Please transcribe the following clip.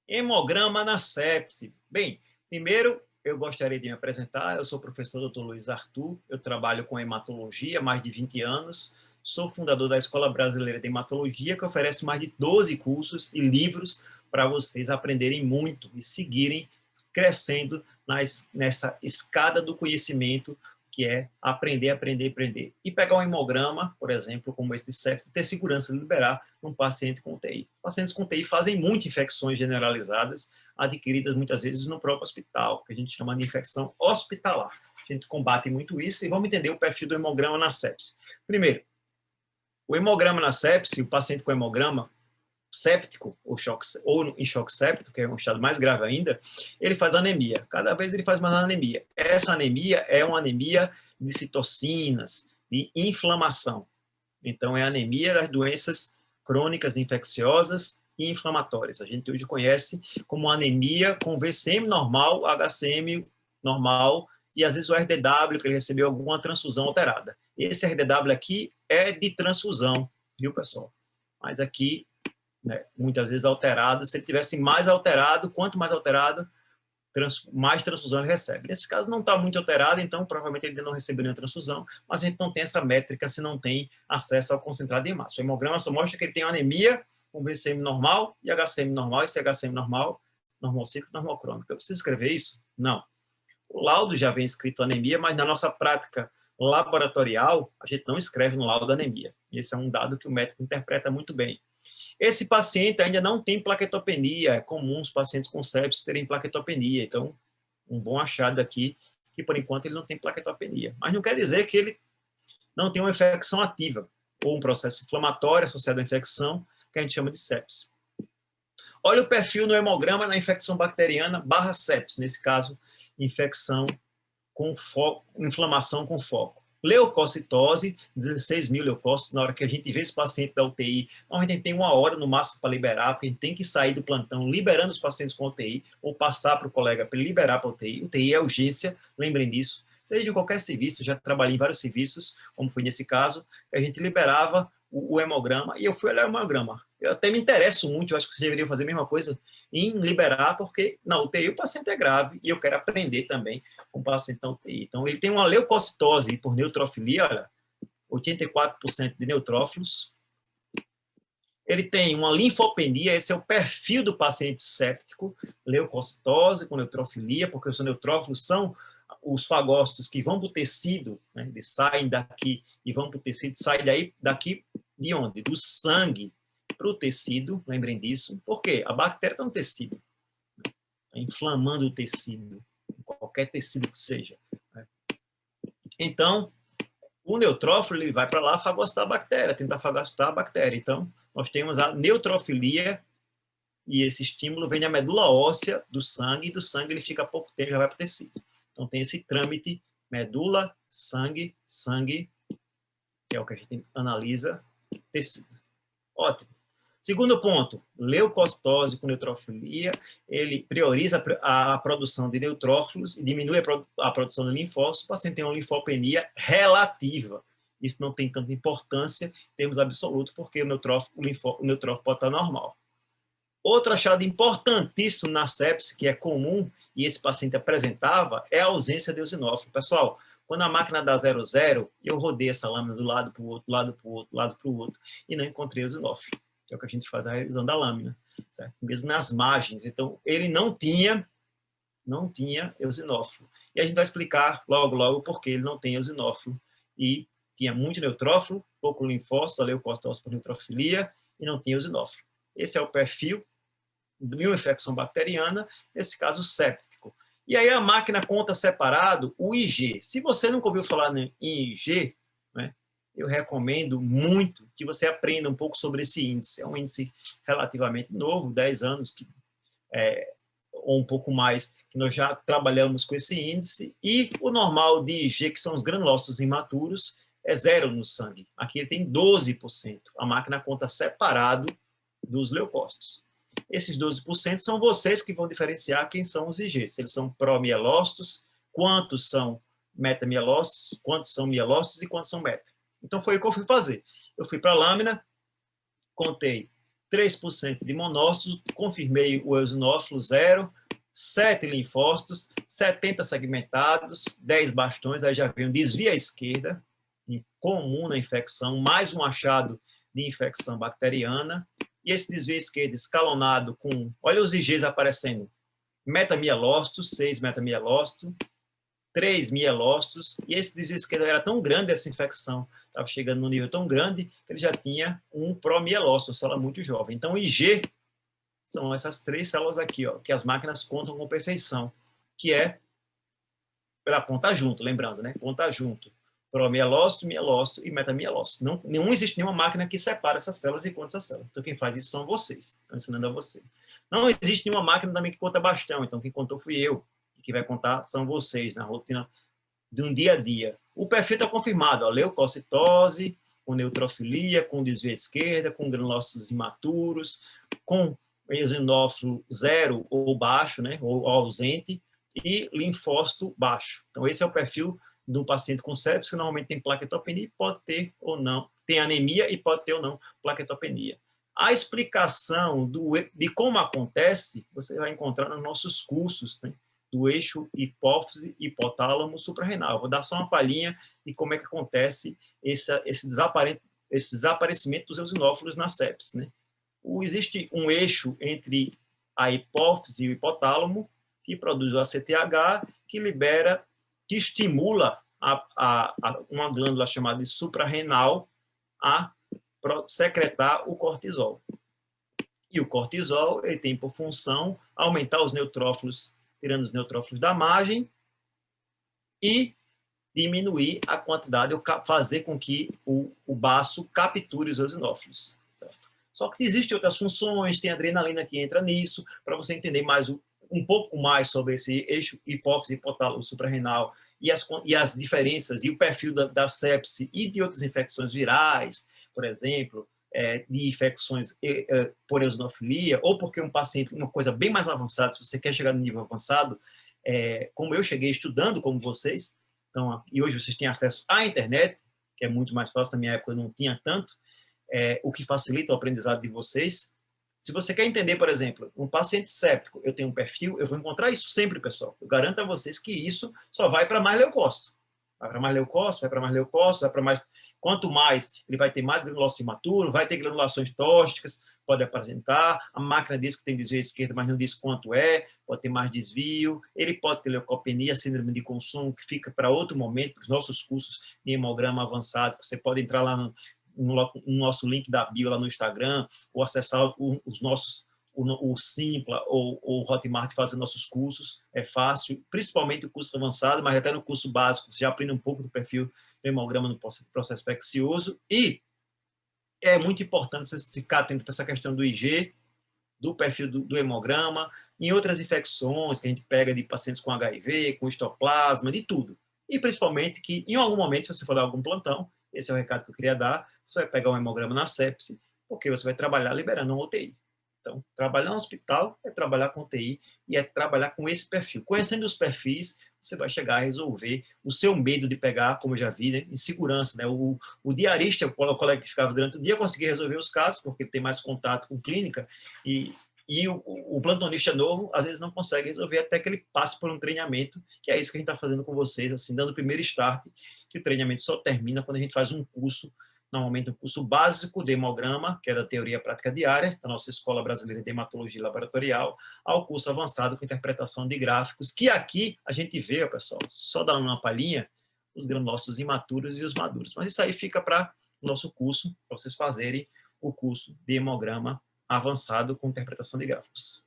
Hemograma na sepse. Bem, primeiro eu gostaria de me apresentar. Eu sou o professor Dr. Luiz Arthur, eu trabalho com hematologia há mais de 20 anos, sou fundador da Escola Brasileira de Hematologia, que oferece mais de 12 cursos e livros para vocês aprenderem muito e seguirem crescendo nessa escada do conhecimento, que é aprender, aprender, aprender. E pegar um hemograma, por exemplo, como esse de sepsis, e ter segurança de liberar um paciente com TI. Pacientes com TI fazem muitas infecções generalizadas, adquiridas muitas vezes no próprio hospital, que a gente chama de infecção hospitalar. A gente combate muito isso e vamos entender o perfil do hemograma na sepse. Primeiro, o hemograma na sepse, o paciente com hemograma séptico, ou em choque séptico, que é um estado mais grave ainda, ele faz anemia. Cada vez ele faz mais anemia. Essa anemia é uma anemia de citocinas, de inflamação. Então, é a anemia das doenças crônicas, infecciosas e inflamatórias. A gente hoje conhece como anemia com VCM normal, HCM normal e, às vezes, o RDW, que ele recebeu alguma transfusão alterada. Esse RDW aqui é de transfusão, viu, pessoal? Mas aqui, né, muitas vezes alterado. Se ele tivesse mais alterado, quanto mais alterado, mais transfusão ele recebe. Nesse caso, não está muito alterado, então provavelmente ele ainda não recebeu nenhuma transfusão, mas a gente não tem essa métrica se não tem acesso ao concentrado de massa. O hemograma só mostra que ele tem anemia com VCM normal e HCM normal, esse HCM normal, normal cíclico, normal crônico. Eu preciso escrever isso? Não. O laudo já vem escrito anemia, mas na nossa prática laboratorial, a gente não escreve no laudo anemia. Esse é um dado que o médico interpreta muito bem. Esse paciente ainda não tem plaquetopenia, é comum os pacientes com sepsis terem plaquetopenia, então, um bom achado aqui, que por enquanto ele não tem plaquetopenia. Mas não quer dizer que ele não tem uma infecção ativa, ou um processo inflamatório associado à infecção, que a gente chama de sepsis. Olha o perfil no hemograma na infecção bacteriana / sepsis, nesse caso, infecção com foco, inflamação com foco. Leucocitose, 16 mil leucócitos. Na hora que a gente vê esse paciente da UTI, normalmente a gente tem 1 hora no máximo para liberar, porque a gente tem que sair do plantão liberando os pacientes com UTI, ou passar para o colega para ele liberar para a UTI. UTI é urgência, lembrem disso. Seja de qualquer serviço, já trabalhei em vários serviços, como foi nesse caso, a gente liberava o hemograma, e eu fui olhar o hemograma. Eu até me interesso muito, eu acho que vocês deveriam fazer a mesma coisa, em liberar, porque na UTI o paciente é grave, e eu quero aprender também com o paciente na UTI. Então, ele tem uma leucocitose por neutrofilia, olha, 84% de neutrófilos. Ele tem uma linfopenia, esse é o perfil do paciente séptico, leucocitose com neutrofilia, porque os neutrófilos são os fagócitos que vão para o tecido, né, eles saem daqui e vão para o tecido, saem daqui de onde? Do sangue para o tecido, lembrem disso. Por quê? A bactéria está no tecido, está inflamando o tecido, qualquer tecido que seja. Né? Então, o neutrófilo ele vai para lá fagocitar a bactéria, tentar fagocitar a bactéria. Então, nós temos a neutrofilia, e esse estímulo vem da medula óssea do sangue, e do sangue ele fica pouco tempo e já vai para o tecido. Então, tem esse trâmite, medula, sangue, sangue, que é o que a gente analisa, tecido. Ótimo. Segundo ponto, leucocitose com neutrofilia, ele prioriza a produção de neutrófilos e diminui a produção de linfócitos. O paciente tem uma linfopenia relativa. Isso não tem tanta importância em termos absolutos, porque o neutrófilo pode estar normal. Outro achado importantíssimo na sepse, que é comum, e esse paciente apresentava, é a ausência de eosinófilo. Pessoal, quando a máquina dá 0,0, eu rodei essa lâmina do lado para o outro, lado para o outro, lado para o outro, e não encontrei eosinófilo, que é o que a gente faz a revisão da lâmina, certo? Mesmo nas margens. Então, ele não tinha eosinófilo. E a gente vai explicar logo, logo, por que ele não tem eosinófilo. E tinha muito neutrófilo, pouco linfócito, a leucocitose por neutrofilia, e não tinha eosinófilo. Esse é o perfil de uma infecção bacteriana, nesse caso séptico. E aí a máquina conta separado o IG. Se você nunca ouviu falar em IG, né, eu recomendo muito que você aprenda um pouco sobre esse índice. É um índice relativamente novo, 10 anos, ou um pouco mais, que nós já trabalhamos com esse índice, e o normal de IG, que são os granulócitos imaturos, é 0 no sangue. Aqui ele tem 12%. A máquina conta separado dos leucócitos. Esses 12% são vocês que vão diferenciar quem são os IGs. Se eles são promielócitos, quantos são metamielócitos, quantos são mielócitos e quantos são meta. Então, foi o que eu fui fazer. Eu fui para a lâmina, contei 3% de monócitos, confirmei o eosinófilo 0, 7 linfócitos, 70 segmentados, 10 bastões, aí já vem um desvio à esquerda, comum na infecção, mais um achado de infecção bacteriana, e esse desvio à esquerda escalonado com, olha os IGs aparecendo, metamielócitos, 6 metamielócitos, 3 mielócitos, e esse desvio esquerdo era tão grande, essa infecção estava chegando num nível tão grande, que ele já tinha um promielócito, uma célula muito jovem. Então, o IG são essas 3 células aqui, ó, que as máquinas contam com perfeição, que é pela conta junto, lembrando, né? Conta junto. Promielócito, mielócito e metamielócito. Não existe nenhuma máquina que separa essas células e conta essas células. Então, quem faz isso são vocês. Estou ensinando a você. Não existe nenhuma máquina também que conta bastão. Então, quem contou fui eu. Quem vai contar são vocês, na rotina de um dia a dia. O perfil está confirmado. Ó, leucocitose, com neutrofilia, com desvio à esquerda, com granulócitos imaturos, com eosinófilo 0 ou baixo, né, ou ausente, e linfócito baixo. Então, esse é o perfil de um paciente com sepsis, que normalmente tem plaquetopenia e pode ter ou não, tem anemia e pode ter ou não plaquetopenia. A explicação de como acontece, você vai encontrar nos nossos cursos, né, do eixo hipófise, hipotálamo, suprarrenal. Vou dar só uma palhinha de como é que acontece esse desaparecimento dos eosinófilos na sepsis, né? Existe um eixo entre a hipófise e o hipotálamo, que produz o ACTH, que estimula uma glândula chamada de suprarrenal a secretar o cortisol. E o cortisol ele tem por função aumentar os neutrófilos, tirando os neutrófilos da margem, e diminuir a quantidade, ou fazer com que o baço capture os eosinófilos, certo? Só que existem outras funções, tem adrenalina que entra nisso, para você entender um pouco mais sobre esse eixo hipófise, hipotálamo, suprarrenal, e as diferenças, e o perfil da sepse e de outras infecções virais, por exemplo, de infecções por eosinofilia, ou porque um paciente, uma coisa bem mais avançada, se você quer chegar no nível avançado, como eu cheguei estudando, como vocês, então, e hoje vocês têm acesso à internet, que é muito mais fácil, na minha época eu não tinha tanto, o que facilita o aprendizado de vocês. Se você quer entender, por exemplo, um paciente séptico, eu tenho um perfil, eu vou encontrar isso sempre, pessoal. Eu garanto a vocês que isso só vai para mais leucócito. Vai para mais leucócito, vai para mais leucócito, vai para mais... Quanto mais, ele vai ter mais granulócito imaturo, vai ter granulações tóxicas, pode apresentar. A máquina diz que tem desvio à esquerda, mas não diz quanto pode ter mais desvio. Ele pode ter leucopenia, síndrome de consumo, que fica para outro momento, para os nossos cursos de hemograma avançado. Você pode entrar lá no nosso link da bio lá no Instagram, ou acessar os nossos, o Simpla ou o Hotmart, fazer nossos cursos, é fácil, principalmente o curso avançado, mas até no curso básico, você já aprende um pouco do perfil do hemograma no processo infeccioso, e é muito importante você ficar atento para essa questão do IG, do perfil do hemograma, em outras infecções que a gente pega de pacientes com HIV, com histoplasma, de tudo. E principalmente que, em algum momento, se você for dar algum plantão, esse é o recado que eu queria dar, você vai pegar um hemograma na sepse, porque você vai trabalhar liberando um UTI. Então, trabalhar no hospital é trabalhar com UTI e é trabalhar com esse perfil. Conhecendo os perfis, você vai chegar a resolver o seu medo de pegar, como eu já vi, né, em segurança. Né? O diarista, o colega que ficava durante o dia, conseguia resolver os casos, porque tem mais contato com clínica, e o plantonista novo, às vezes, não consegue resolver até que ele passe por um treinamento, que é isso que a gente está fazendo com vocês, assim, dando o primeiro start, que o treinamento só termina quando a gente faz um curso, normalmente um curso básico de hemograma, que é da teoria prática diária, da nossa Escola Brasileira de Hematologia Laboratorial, ao curso avançado com interpretação de gráficos, que aqui a gente vê, pessoal, só dando uma palhinha, os granulócitos imaturos e os maduros. Mas isso aí fica para o nosso curso, para vocês fazerem o curso de hemograma avançado com interpretação de gráficos.